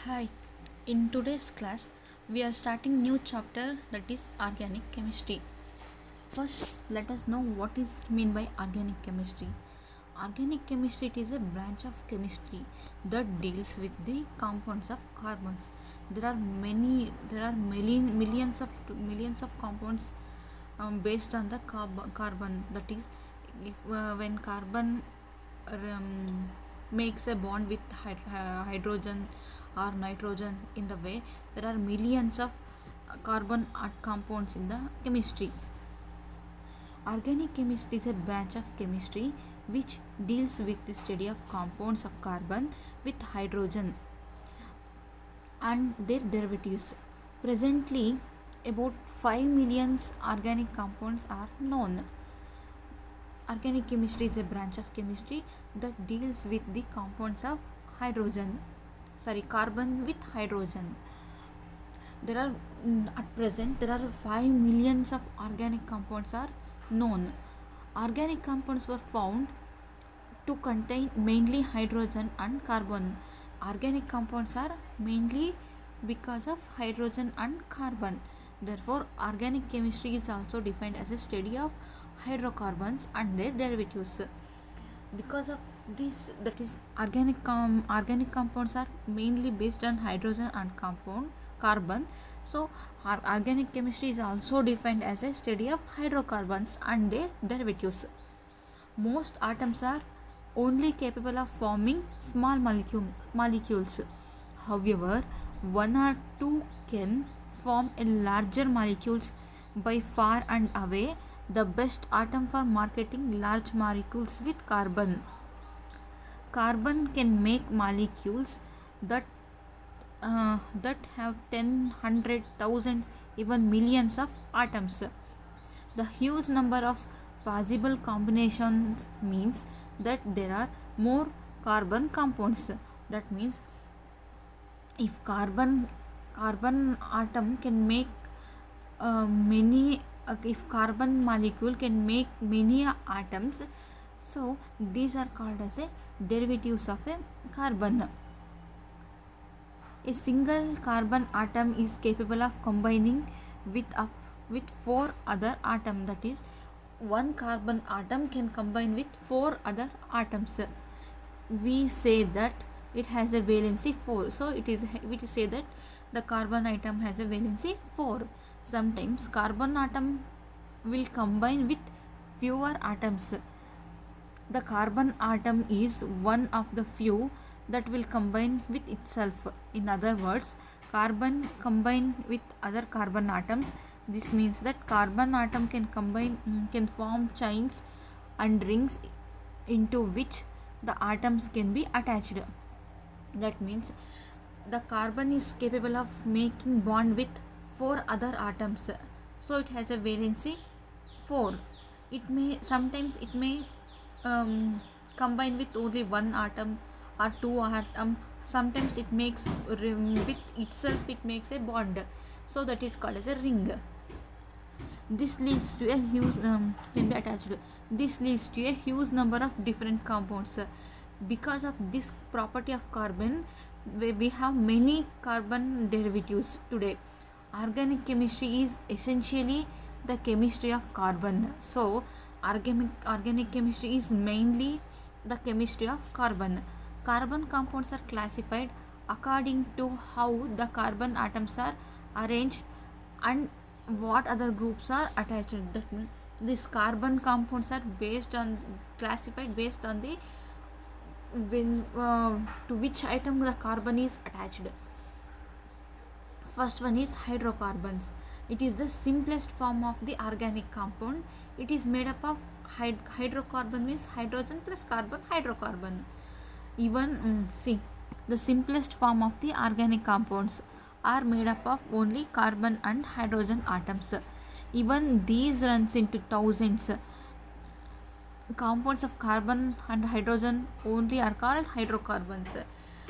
Hi, in today's class we are starting new chapter that is organic chemistry. First, let us know what is mean by organic chemistry. Organic chemistry it is a branch of chemistry that deals with the compounds of carbons. There are millions of compounds based on the carbon. That is, if when carbon makes a bond with hydrogen or nitrogen in the way, there are millions of carbon compounds in the chemistry. Organic chemistry is a branch of chemistry which deals with the study of compounds of carbon with hydrogen and their derivatives. Presently, about 5 million organic compounds are known. Organic chemistry is a branch of chemistry that deals with the compounds of carbon with hydrogen. There are at present there are 5 millions of organic compounds are known. Organic compounds were found to contain mainly hydrogen and carbon. Organic compounds are mainly because of hydrogen and carbon. Therefore, organic chemistry is also defined as a study of hydrocarbons and their derivatives. Because of this, that is organic compounds are mainly based on hydrogen and carbon. So, our organic chemistry is also defined as a study of hydrocarbons and their derivatives. Most atoms are only capable of forming small molecules. However, one or two can form a larger molecules. By far and away the best atom for marketing large molecules with carbon. Carbon can make molecules that have 10, 100,000, even millions of atoms. The huge number of possible combinations means that there are more carbon compounds. That means if carbon atom can make many if carbon molecule can make many atoms, so these are called as a derivatives of a carbon. A single carbon atom is capable of combining with four other atoms. That is, one carbon atom can combine with four other atoms. We say that it has a valency 4. So we say that the carbon atom has a valency 4. Sometimes carbon atom will combine with fewer atoms. The carbon atom is one of the few that will combine with itself. In other words, carbon combine with other carbon atoms. This means that carbon atom can form chains and rings into which the atoms can be attached. That means the carbon is capable of making bond with four other atoms, so it has a valency 4. It may combine with only one atom or two atom. Sometimes it makes with itself it makes a bond, so that is called as a ring. This leads to a huge can be attached. This leads to a huge number of different compounds. Because of this property of carbon, we have many carbon derivatives today. Organic chemistry is essentially the chemistry of carbon. So, organic chemistry is mainly the chemistry of carbon. Carbon compounds are classified according to how the carbon atoms are arranged and what other groups are attached. That means these carbon compounds are classified based on the to which item the carbon is attached. First one is hydrocarbons. It is the simplest form of the organic compound. It is made up of hydrocarbon means hydrogen plus carbon, hydrocarbon. Even see, the simplest form of the organic compounds are made up of only carbon and hydrogen atoms. Even these runs into thousands. Compounds of carbon and hydrogen only are called hydrocarbons.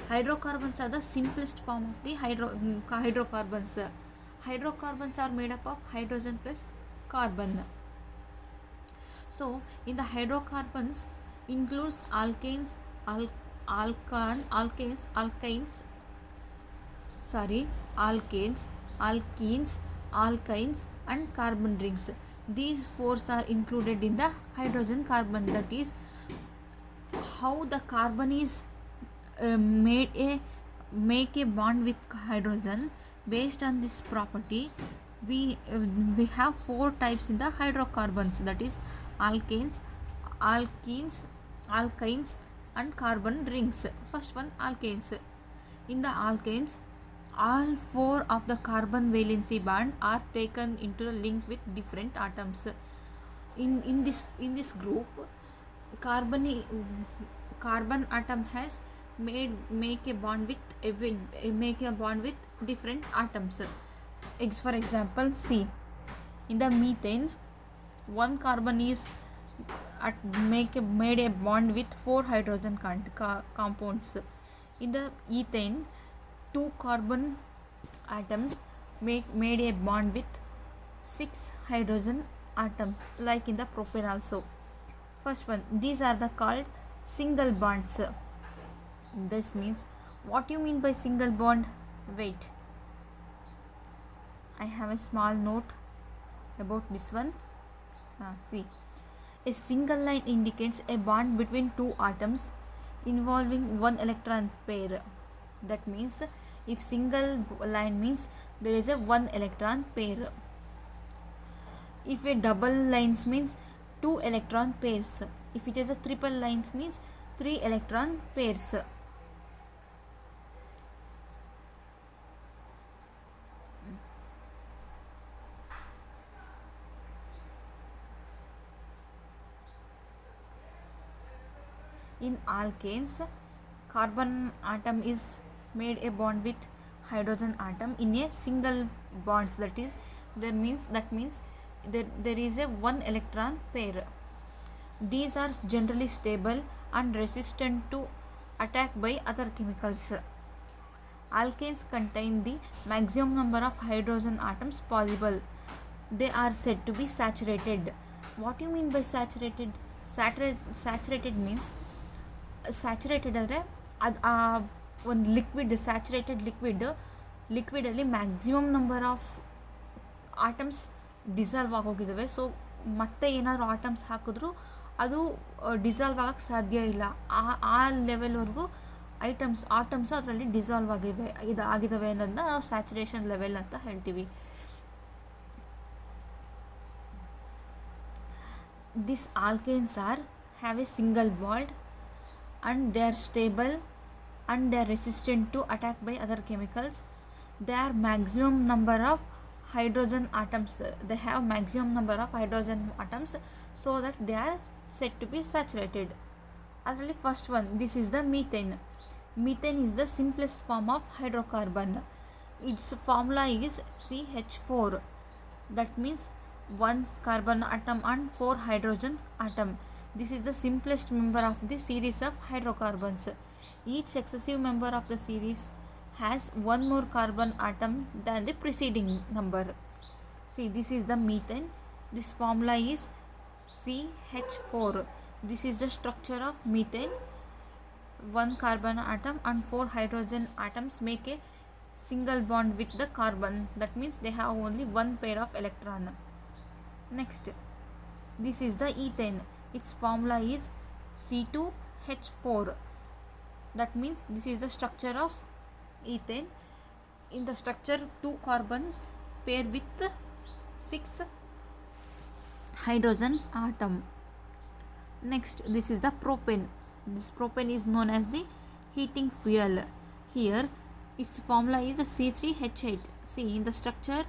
Hydrocarbons are the simplest form of the hydrocarbons. Hydrocarbons are made up of hydrogen plus carbon. So, in the hydrocarbons includes alkanes, alkynes, alkanes, alkenes, alkynes and carbon rings. These four are included in the hydrogen carbon. That is how the carbon is make a bond with hydrogen. Based on this property, we have four types in the hydrocarbons, that is alkanes, alkenes, alkynes and carbon rings. First one, alkanes. In the alkanes, all four of the carbon valency band are taken into a link with different atoms. In this group, carbon atom has make a bond with different atoms. For example, see, in the methane, one carbon is made a bond with four hydrogen compounds. In the ethane, two carbon atoms made a bond with six hydrogen atoms, like in the propane also. First one, these are the called single bonds. This means, what you mean by single bond? Wait, I have a small note about this one. See, a single line indicates a bond between two atoms involving one electron pair. That means, if single line means there is a one electron pair. If a double lines means two electron pairs. If it is a triple lines means three electron pairs. In alkanes, carbon atom is made a bond with hydrogen atom in a single bonds. That means there is a one electron pair. These are generally stable and resistant to attack by other chemicals. Alkanes contain the maximum number of hydrogen atoms possible. They are said to be saturated. What do you mean by saturated? Saturated means saturated ಅಂದರೆ ಅದು ಒಂದು ಲಿಕ್ವಿಡಲ್ಲಿ maximum number of atoms dissolve ಆಗೋಗಿದ್ದಾವೆ. So ಮತ್ತೆ ಏನಾದರೂ atoms ಹಾಕಿದ್ರೂ ಅದು dissolve ಆಗೋಕ್ಕೆ ಸಾಧ್ಯ ಇಲ್ಲ. ಆ ಲೆವೆಲ್ವರೆಗೂ ಆಟಮ್ಸ್ ಅದರಲ್ಲಿ ಡಿಸಾಲ್ವ್ ಆಗಿದ್ದಾವೆ ಅನ್ನೋದನ್ನ ನಾವು ಸ್ಯಾಚುರೇಷನ್ ಲೆವೆಲ್ ಅಂತ ಹೇಳ್ತೀವಿ. This alkanes have a single bond and they are stable and they are resistant to attack by other chemicals. They are maximum number of hydrogen atoms. They have maximum number of hydrogen atoms, so that they are said to be saturated. Actually, first one, this is the methane. Methane is the simplest form of hydrocarbon. Its formula is CH4. That means one carbon atom and four hydrogen atom. This is the simplest member of the series of hydrocarbons. Each successive member of the series has one more carbon atom than the preceding number. See, this is the methane. This formula is CH4. This is the structure of methane. One carbon atom and four hydrogen atoms make a single bond with the carbon. That means they have only one pair of electron. Next, this is the ethane. Its formula is C2H4. That means this is the structure of ethane. In the structure, two carbons pair with six hydrogen atom. Next, this is the propane. This propane is known as the heating fuel. Here, its formula is C3H8. See, in the structure,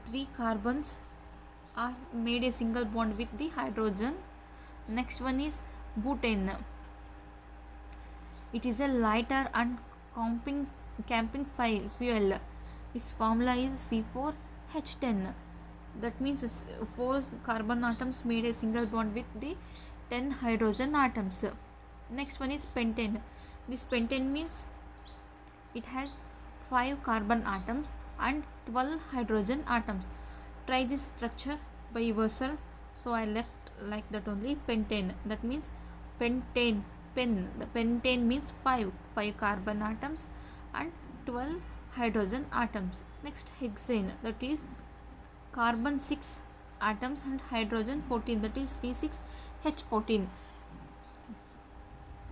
three carbons are made a single bond with the hydrogen. Next one is butane. It is a lighter and camping fuel. Its formula is C4H10. That means four carbon atoms made a single bond with the 10 hydrogen atoms. Next one is pentane. This pentane means it has 5 carbon atoms and 12 hydrogen atoms. Try this structure by yourself. So I left like that only. Pentane, that means the pentane means 5 carbon atoms and 12 hydrogen atoms. Next, hexane, that is carbon 6 atoms and hydrogen 14, that is C6H14.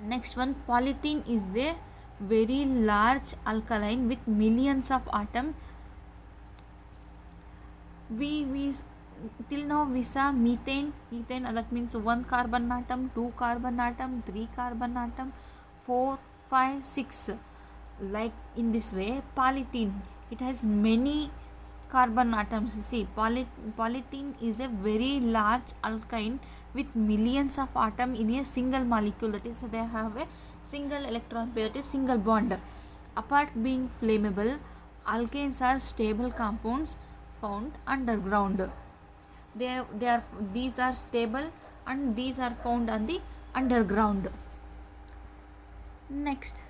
Next one, polythene is the very large alkaline with millions of atoms. We till now we saw methane, that means 1 carbon atom, 2 carbon atom, 3 carbon atom, 4, 5, 6. Like in this way, polythene, it has many carbon atoms. See, polythene is a very large alkyne with millions of atoms in a single molecule, that is they have a single electron pair, that is single bond. Apart being flammable, alkanes are stable compounds found underground. These are stable and these are found on the underground. Next,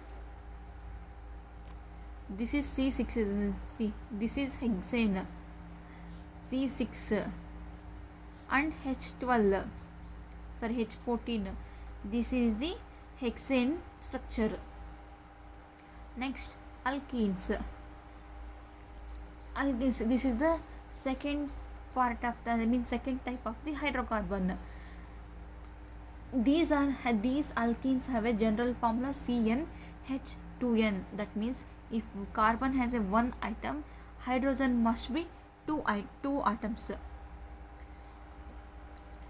this is C6. See, this is hexane, C6 and H12, sorry, H14. This is the hexane structure. Next, alkenes. This is the second part of the second type of the hydrocarbon. These alkenes have a general formula CnH2n. That means if carbon has a one atom, hydrogen must be two atoms.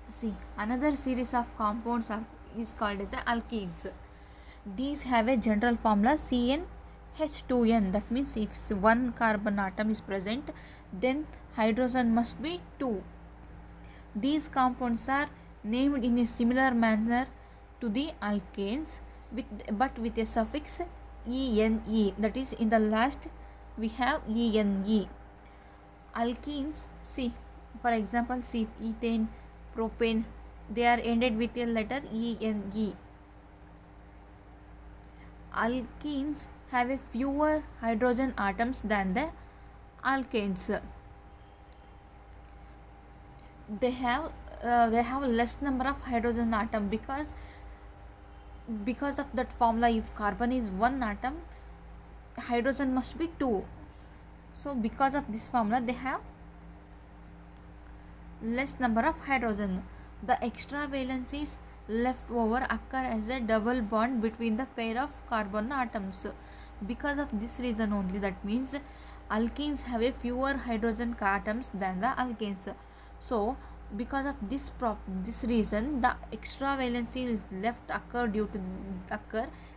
See, another series of compounds is called as the alkenes. These have a general formula CnH2n. That means if one carbon atom is present, then hydrogen must be 2. These compounds are named in a similar manner to the alkanes, but with a suffix ene. That is, in the last we have ene. Alkenes, see, for example, see, ethane, propane, they are ended with a letter ene. Alkenes have a fewer hydrogen atoms than the alkanes. They have less number of hydrogen atom because of that formula. If carbon is one atom, hydrogen must be 2. So because of this formula, they have less number of hydrogen. The extra valencies left over occur as a double bond between the pair of carbon atoms. Because of this reason only, that means alkenes have a fewer hydrogen atoms than the alkanes. So because of this reason, the extra valency is left occur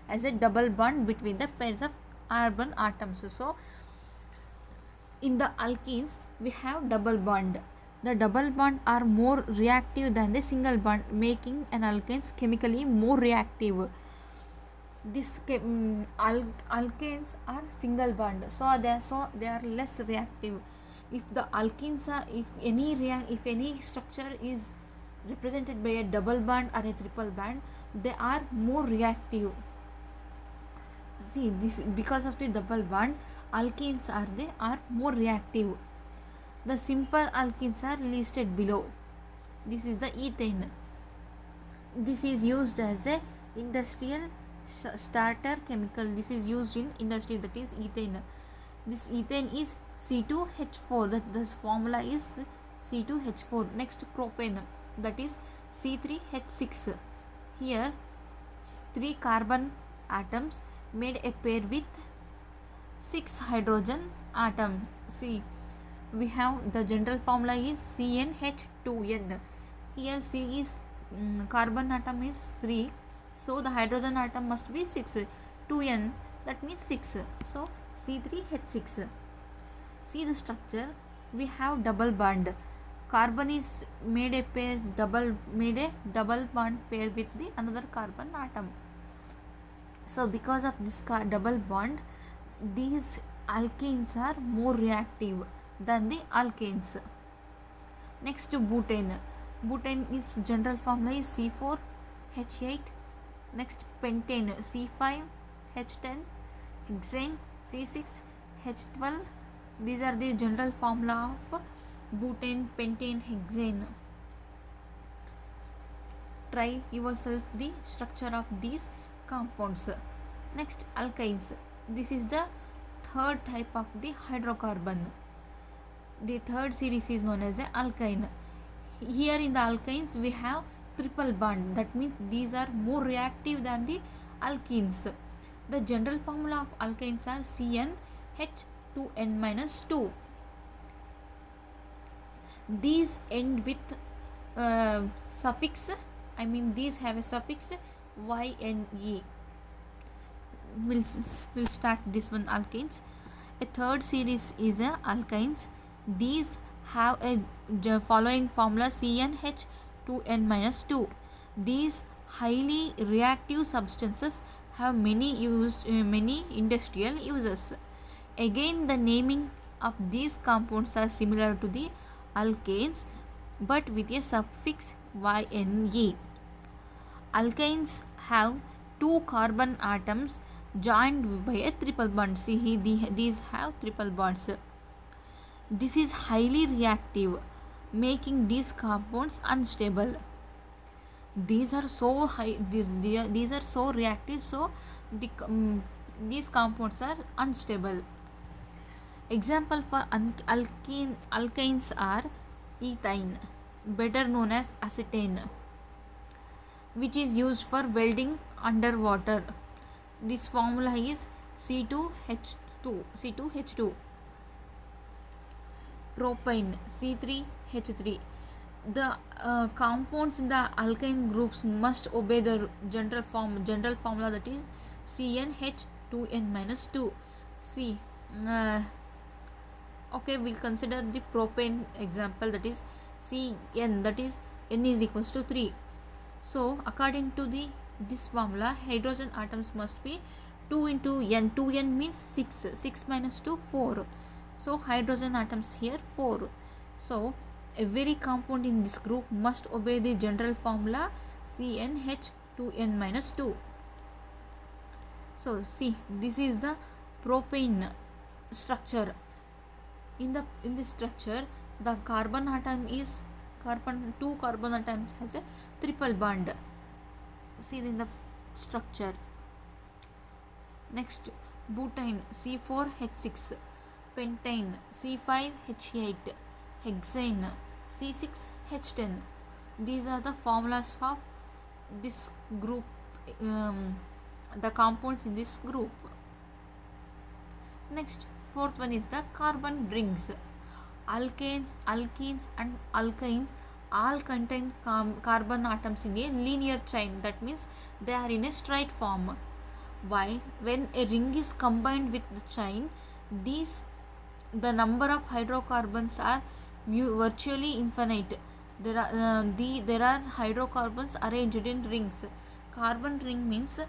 as a double bond between the pairs of carbon atoms. So in the alkenes we have double bond. The double bond are more reactive than the single bond, making an alkanes chemically more reactive. This alkanes are single bond, so they are less reactive. If the alkenes are, if any structure is represented by a double bond or a triple bond, they are more reactive. See, this because of the double bond, alkenes are more reactive. The simple alkenes are listed below. This is the ethane. This is used as a industrial starter chemical. This is used in industry, that is ethane. This ethane is C2H4, that this formula is C2H4. Next, propane, that is C3H6. Here 3 carbon atoms made a pair with 6 hydrogen atom. See, we have the general formula is CnH2n. Here C is carbon atom is 3, so the hydrogen atom must be 6. 2n, that means 6, so C3H6. See the structure, we have double bond. Carbon is made a double bond pair with the another carbon atom. So because of this double bond, these alkenes are more reactive than the alkanes. Next, butane. Butane is general formula is C4H8. Next, pentane, C5H10. Hexane, C6H12. These are the general formula of butane, pentane, hexane. Try yourself the structure of these compounds. Next, alkynes. This is the third type of the hydrocarbon. The third series is known as a alkyne. Here in the alkynes we have triple bond, that means these are more reactive than the alkenes. The general formula of alkynes are CnH2n-2. These end with suffix, these have a suffix YNE. We'll start this one, alkanes. A third series is a alkynes. These have a following formula CnH2n-2. These highly reactive substances have many industrial uses. Again, the naming of these compounds are similar to the alkanes but with a suffix YNE. Alkynes have two carbon atoms joined by a triple bond. See, these have triple bonds. This is highly reactive, making these compounds unstable. These are so high. These are so reactive. So these compounds are unstable. Example for alkanes are ethane, better known as acetane, which is used for welding underwater. This formula is C2H2. Propane, C3H3. The compounds in the alkyne groups must obey the general formula, that is CnH2n-2. See, okay, we'll consider the propane example, that is Cn, that is N is equals to 3. So according to this formula, hydrogen atoms must be 2 into N. 2N means 6. 6 minus 2, 4. So hydrogen atoms here 4. So every compound in this group must obey the general formula CnH2n-2. So see, this is the propane structure. In this structure, the carbon atom is two carbon atoms has a triple bond. See in the structure. Next, butane, C4H6, pentane, C5H8, hexane, C6H10. These are the formulas of this group, the compounds in this group. Next, fourth one is the carbon rings. Alkanes, alkenes and alkynes all contain carbon atoms in a linear chain, that means they are in a straight form. While when a ring is combined with the chain, the number of hydrocarbons are virtually infinite. There are hydrocarbons arranged in rings. Carbon ring means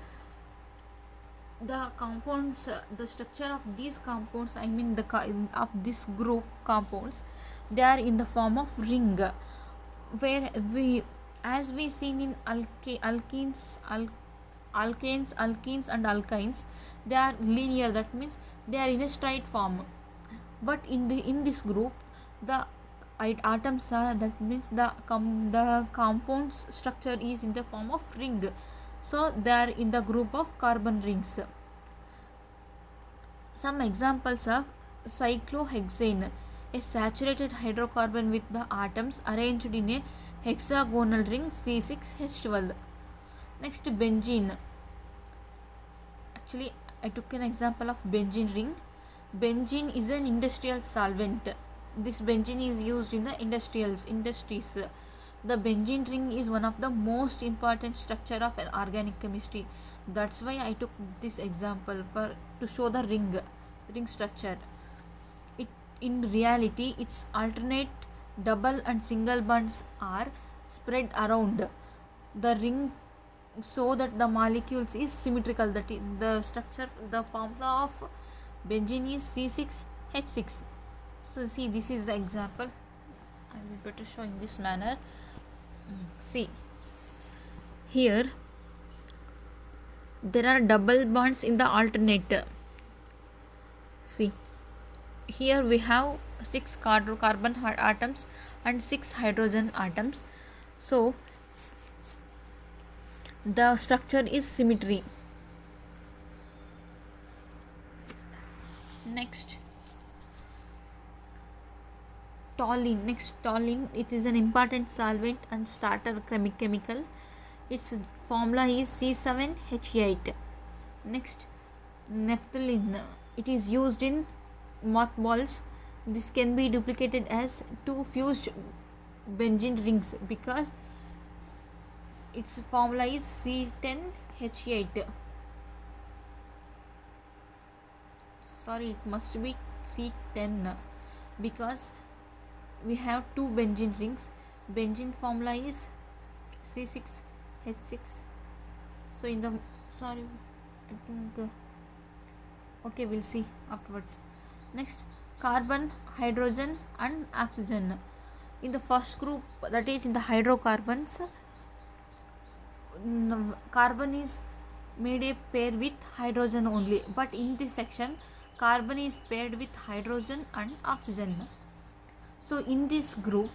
the compounds, the structure of these compounds, of this group compounds, they are in the form of ring, where as we seen in alkenes, alkenes and alkynes, they are linear, that means they are in a straight form. But in this group, the atoms are, that means the compounds structure is in the form of ring. So they are in the group of carbon rings. Some examples of cyclohexane, a saturated hydrocarbon with the atoms arranged in a hexagonal ring C6H12. Next, benzene. Actually, I took an example of benzene ring. Benzene is an industrial solvent. This benzene is used in the industries. The benzene ring is one of the most important structure of an organic chemistry. That's why I took this example to show the ring structure. In reality, its alternate double and single bonds are spread around the ring so that the molecules is symmetrical. That is the structure. The formula of benzene is C6H6. So see, this is the example. I will better show in this manner. See, here there are double bonds in the alternate. See, here we have 6 carbon atoms and 6 hydrogen atoms. So the structure is symmetry. Next, toluene. Next, toluene. It is an important solvent and starter chemical. Its formula is C7H8. Next, naphthalene. It is used in mothballs. This can be duplicated as two fused benzene rings because its formula is C10H8. Sorry, it must be C10 because we have two benzene rings. Benzene formula is C6H6. So in the sorry, I think okay, we'll see afterwards. Next, carbon, hydrogen and oxygen. In the first group, that is in the hydrocarbons, carbon is made a pair with hydrogen only, but in this section carbon is paired with hydrogen and oxygen. So in this group,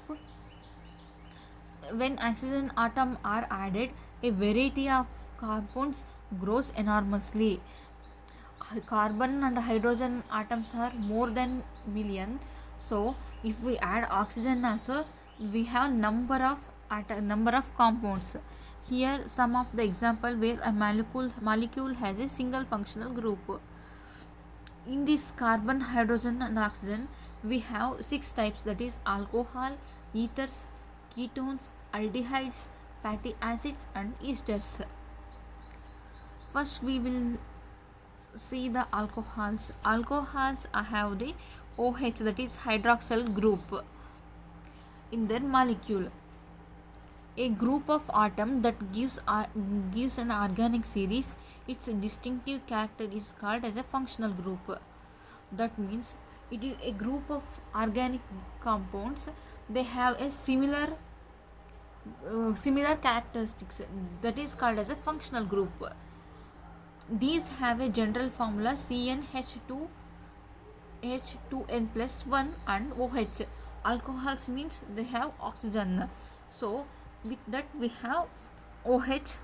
when oxygen atom are added, a variety of compounds grows enormously. Carbon and hydrogen atoms are more than million, so if we add oxygen also, we have number of compounds. Here some of the example where a molecule has a single functional group. In this carbon, hydrogen and oxygen, we have 6 types, that is alcohol, ethers, ketones, aldehydes, fatty acids and esters. First we will see the alcohols. Alcohols have the OH, that is hydroxyl group in their molecule. A group of atom that gives an organic series, its distinctive character is called as a functional group. That means it is a group of organic compounds. They have a similar characteristics, that is called as a functional group. These have a general formula CnH2H2n plus 1 and OH. Alcohols means they have oxygen, so with that we have OH.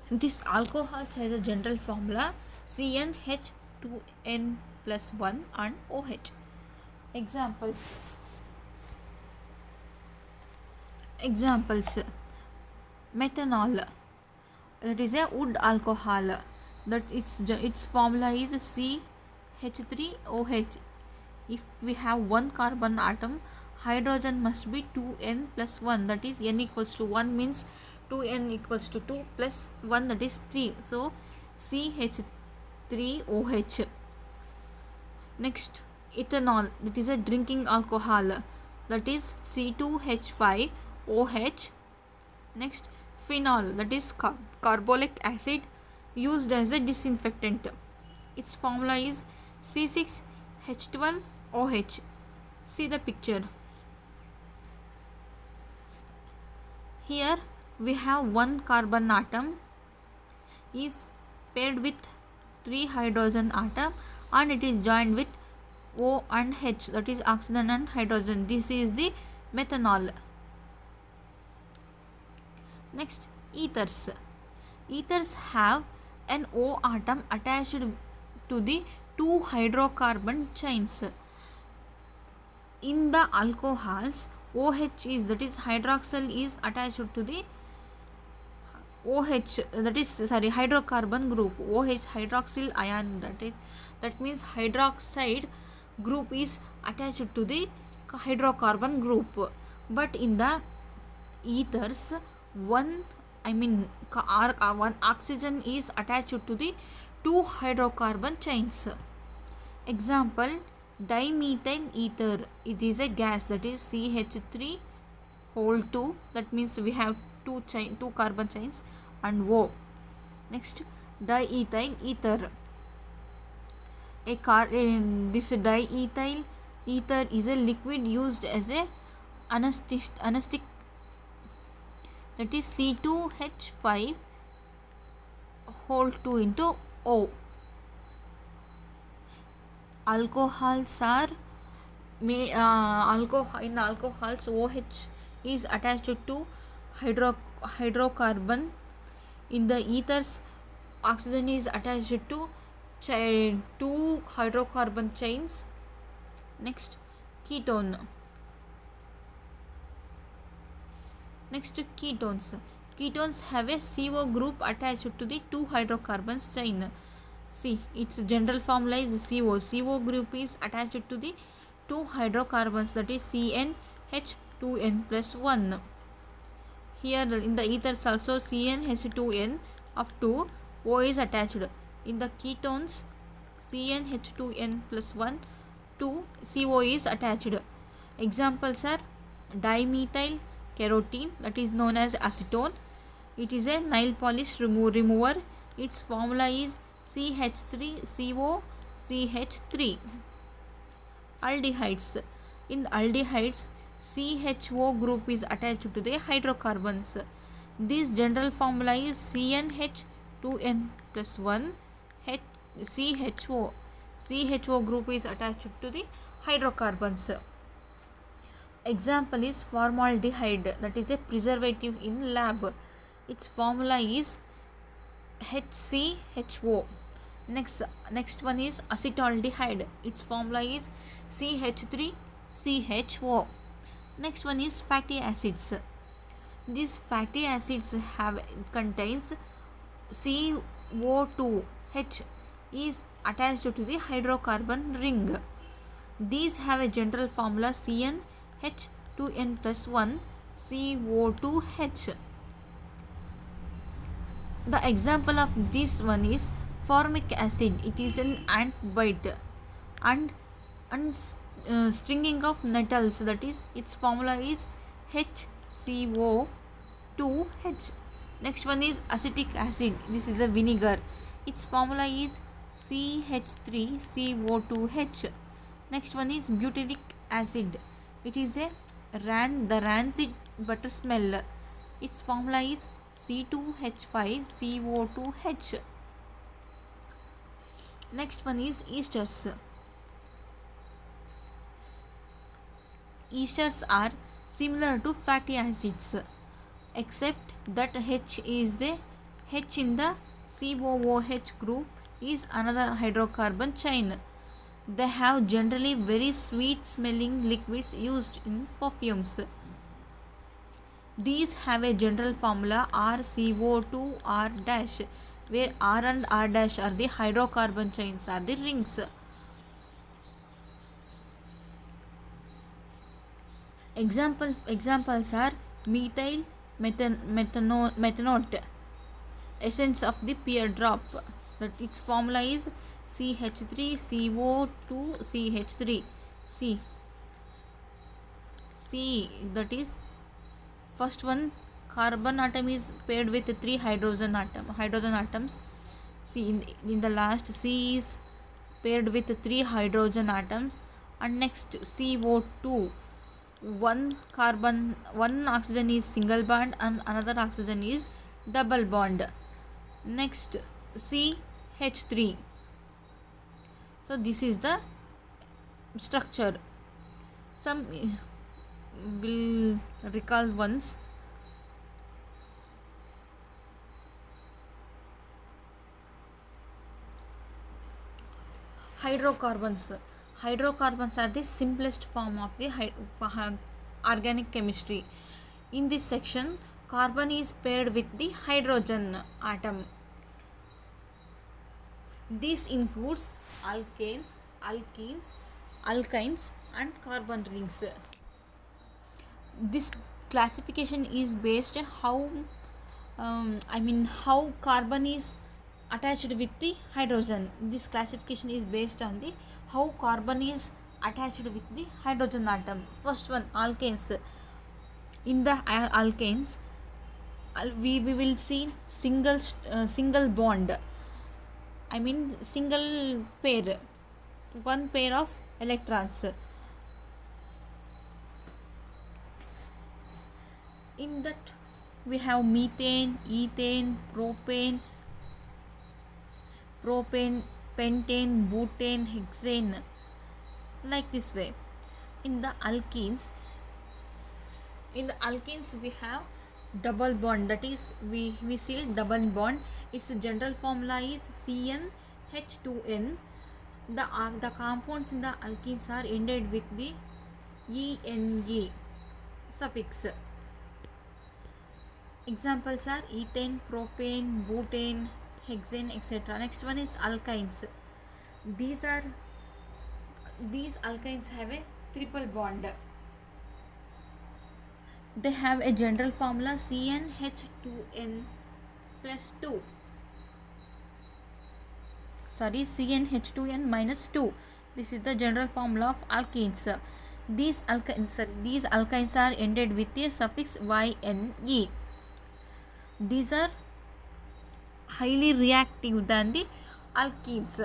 This alcohols has a general formula CnH2n plus 1 and OH. Examples, methanol, that is a wood alcohol, that its formula is CH3OH. If we have one carbon atom, hydrogen must be 2n plus 1, that is n equals to 1 means 2n equals to 2 plus 1, that is 3, so CH3OH. Next, ethanol, that is a drinking alcohol, that is C2H5OH. Next, phenol, that is carbolic acid used as a disinfectant. Its formula is C6H12OH. See the picture. Here we have one carbon atom is paired with 3 hydrogen atom and it is joined with O and H, that is oxygen and hydrogen. This is the methanol. Next, ethers. Ethers have an O atom attached to the 2 hydrocarbon chains. In the alcohols, OH is, that is hydroxyl is attached to the OH, that is hydrocarbon group. OH, hydroxyl ion, that means hydroxide group is attached to the hydrocarbon group. But in the ethers, one oxygen is attached to the 2 hydrocarbon chains. Example, dimethyl ether, it is a gas, that is CH3 that means we have two carbon chains and O. Next, diethyl ether. This diethyl ether is a liquid used as a anesthetic, that is C2H5 into O. Alcohols are in alcohols, OH is attached to hydrocarbon. In the ethers, oxygen is attached to two hydrocarbon chains. Next, ketone. Next, ketones. Ketones have a CO group attached to the two hydrocarbons chain. See, its general formula is CO. CO group is attached to the two hydrocarbons, that is CnH2n plus 1. Here in the ethers also CnH2n of 2 O is attached. In the ketones CnH2n plus 1 2 CO is attached. Examples are dimethyl carotene, that is known as acetone. It is a nail polish remover. Its formula is CH3COCH3. Aldehydes. In aldehydes, CHO group is attached to the hydrocarbons. This general formula is CnH2n plus 1 CHO. CHO group is attached to the hydrocarbons. Example is formaldehyde, that is a preservative in lab. Its formula is HCHO. Next one is acetaldehyde. Its formula is CH3CHO. Next one is fatty acids. These fatty acids contains CO2 H is attached to the hydrocarbon ring. These have a general formula CnH2n plus 1 CO2H. The example of this one is formic acid. It is an ant bite and stringing of nettles, that is its formula is HCO2H. Next one is acetic acid. This is a vinegar. Its formula is CH3CO2H. Next one is butyric acid. It is the rancid butter smell. Its formula is C2H5CO2H. Next one is esters. Esters are similar to fatty acids, except that H is the H in the COOH group is another hydrocarbon chain. They have generally very sweet smelling liquids used in perfumes. These have a general formula RCO2R-, where R and R- are the hydrocarbon chains, are the rings. Examples are methyl methanoate, essence of the pear drop, that its formula is CH3CO2CH3. C, that is first one carbon atom is paired with 3 hydrogen atoms. See, in the last, C is paired with 3 hydrogen atoms, and next CO2, one oxygen is single bond and another oxygen is double bond. Next, CH3. So this is the structure. Some will recall once. Hydrocarbons are the simplest form of the organic chemistry. In this section, carbon is paired with the hydrogen atom. This includes alkanes, alkynes and carbon rings. This classification is based how carbon is attached with the hydrogen. This classification is based on the how carbon is attached with the hydrogen atom. First one, alkanes. In the alkanes, we will see single bond. Single pair, one pair of electrons. In that, we have methane, ethane, propane, pentane, butane, hexane, like this way. In the alkenes we have double bond, that is we see double bond. Its general formula is CnH2n. The compounds in the alkenes are ended with the ene suffix. Examples are ethane, propane, butane, hexane, etc. Next one is alkynes. These are these alkynes have a triple bond. They have a general formula CnH2n plus 2. Sorry, CnH2n minus 2. This is the general formula of alkenes. These alkynes are ended with a suffix yne. These are highly reactive than the alkenes.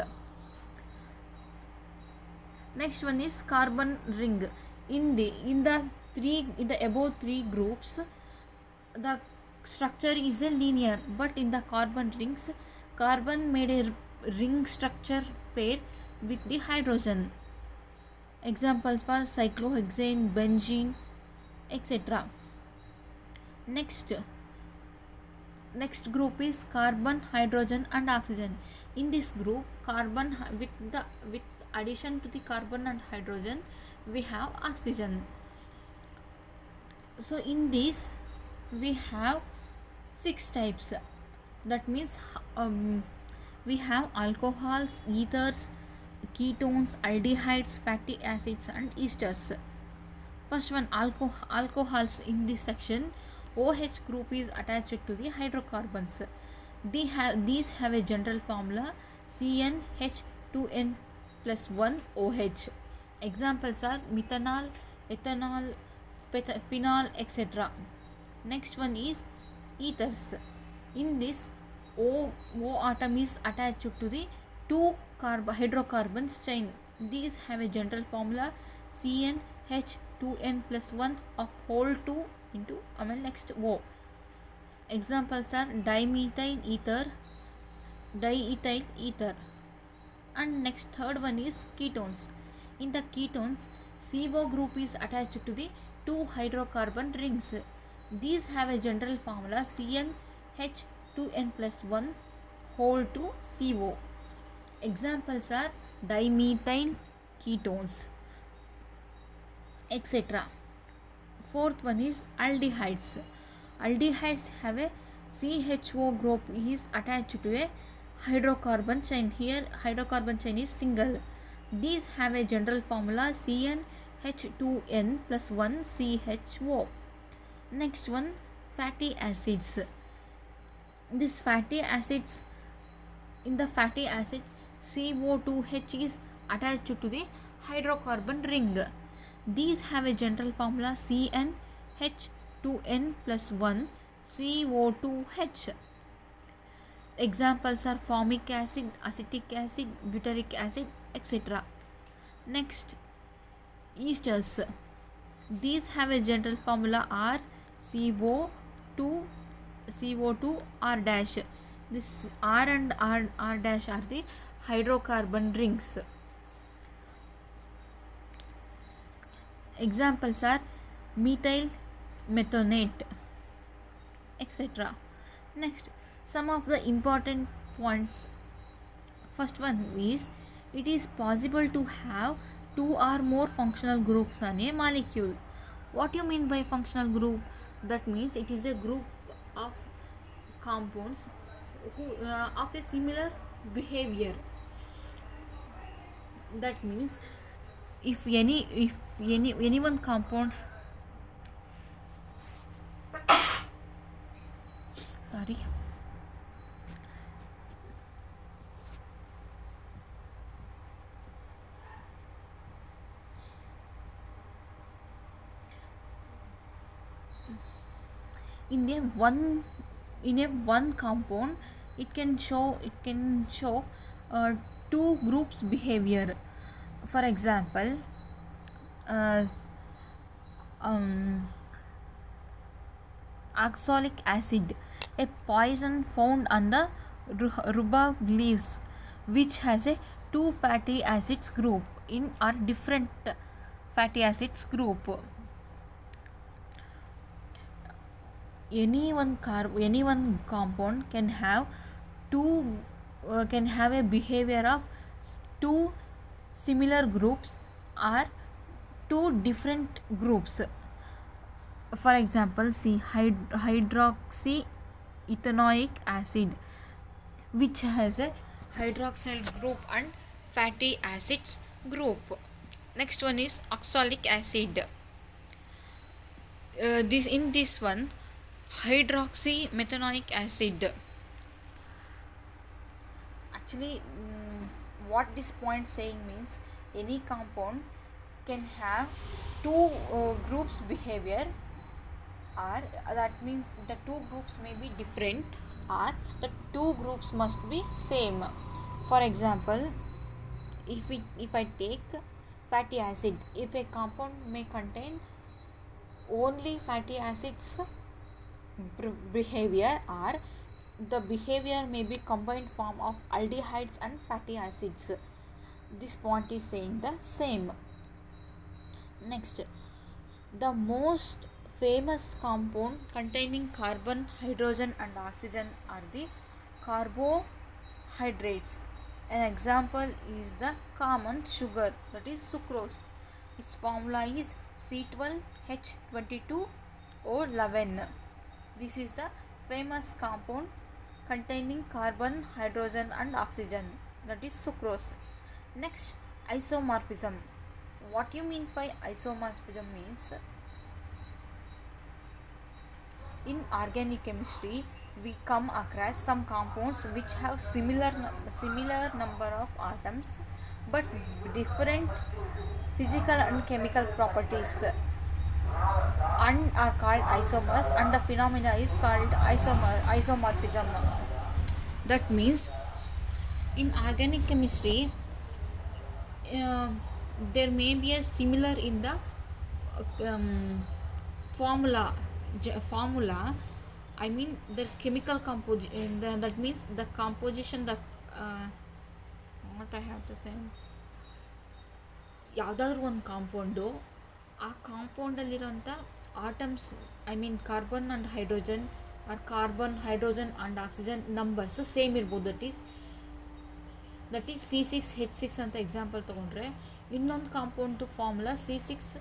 Next one is carbon ring. In the above three groups, the structure is a linear, but in the carbon rings, carbon made a ring structure pair with the hydrogen. Examples for cyclohexane, benzene, etc. Next group is carbon, hydrogen and oxygen. In this group, carbon with addition to the carbon and hydrogen, we have oxygen. So in this we have 6 types. That means we have alcohols, ethers, ketones, aldehydes, fatty acids and esters. First one, alcohols. In this section, OH group is attached to the hydrocarbons. These have a general formula CnH2n plus 1 OH. Examples are methanol, ethanol, phenol, etc. Next one is ethers. In this, O atom is attached to the two hydrocarbons chain. These have a general formula CnH2n plus 1 of whole 2 into next O. Examples are dimethyl ether, diethyl ether. And next third one is ketones. In the ketones, CO group is attached to the two hydrocarbon rings. These have a general formula CnH2n plus 1 whole 2 CO. Examples are dimethyl ketones, etc. Fourth one is aldehydes. Aldehydes have a CHO group is attached to a hydrocarbon chain. Here hydrocarbon chain is single. These have a general formula CnH2n plus 1 CHO. Next one, fatty acids. This fatty acids, in the fatty acid, CO2H is attached to the hydrocarbon ring. These have a general formula CnH2n plus 1 CO2H. Examples are formic acid, acetic acid, butyric acid, etc. Next, esters. These have a general formula R CO2 R dash. This R and R dash are the hydrocarbon rings. Examples are methyl methanate, etc. Next, some of the important points. First one is, it is possible to have two or more functional groups on a molecule. What do you mean by functional group? That means it is a group of compounds of a similar behavior. That means if any one compound sorry in a one compound, it can show two groups behavior. For example, oxalic acid, a poison found on the rhubarb leaves, which has a two fatty acids group in or different fatty acids group. any one compound can have a behavior of two similar groups or two different groups. For example, see hydroxyethanoic acid, which has a hydroxyl group and fatty acids group. Next one is oxalic acid. This one, hydroxymethanoic acid. Actually, what this point saying means, any compound can have two groups behavior, or that means the two groups may be different, or the two groups must be same. For example, if I take fatty acid, if a compound may contain only fatty acids behavior, or the behavior may be combined form of aldehydes and fatty acids, this point is saying the same. Next, the most famous compound containing carbon, hydrogen and oxygen are the carbohydrates. An example is the common sugar, that is sucrose. Its formula is C12H22O11. This is the famous compound containing carbon, hydrogen and oxygen, that is sucrose. Next, isomorphism. What you mean by isomorphism means, in organic chemistry we come across some compounds which have similar number of atoms but different physical and chemical properties, and are called isomers, and the phenomena is called isomorphism. That means, in organic chemistry, uh, there may be a similar in the formula. I mean the chemical composition, that means the composition, the what I have to say, ಯಾವುದಾದ್ರೂ ಒಂದು compound, ಆ ಕಾಂಪೌಂಡಲ್ಲಿರೋಂಥ atoms, I mean carbon and hydrogen or carbon, hydrogen and oxygen numbers same ಇರ್ಬೋದು. That is C6H6 ಅಂತ example ತೊಗೊಂಡ್ರೆ, ಇನ್ನೊಂದು compound formula C6